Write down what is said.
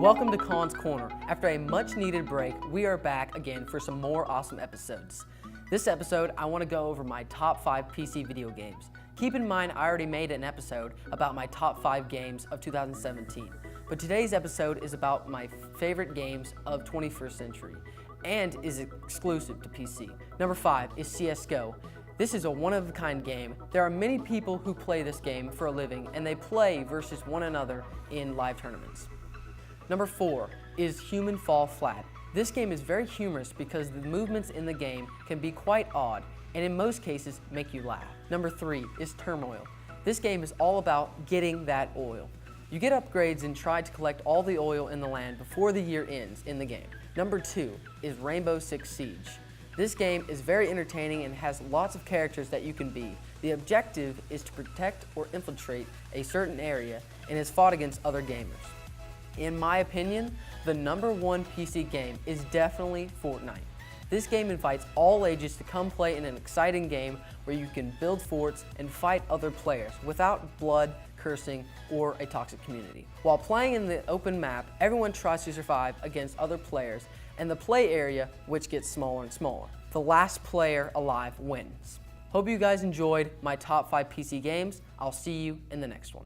Welcome to Collin's Corner. After a much needed break, we are back again for some more awesome episodes. This episode, I want to go over my top 5 PC video games. Keep in mind, I already made an episode about my top 5 games of 2017. But today's episode is about my favorite games of 21st century and is exclusive to PC. Number 5 is CSGO. This is a one-of-a-kind game. There are many people who play this game for a living, and they play versus one another in live tournaments. Number 4 is Human Fall Flat. This game is very humorous because the movements in the game can be quite odd, and in most cases make you laugh. Number 3 is Turmoil. This game is all about getting that oil. You get upgrades and try to collect all the oil in the land before the year ends in the game. Number 2 is Rainbow Six Siege. This game is very entertaining and has lots of characters that you can be. The objective is to protect or infiltrate a certain area and is fought against other gamers. In my opinion, the number 1 PC game is definitely Fortnite. This game invites all ages to come play in an exciting game where you can build forts and fight other players without blood, cursing, or a toxic community. While playing in the open map, everyone tries to survive against other players and the play area, which gets smaller and smaller. The last player alive wins. Hope you guys enjoyed my top 5 PC games. I'll see you in the next one.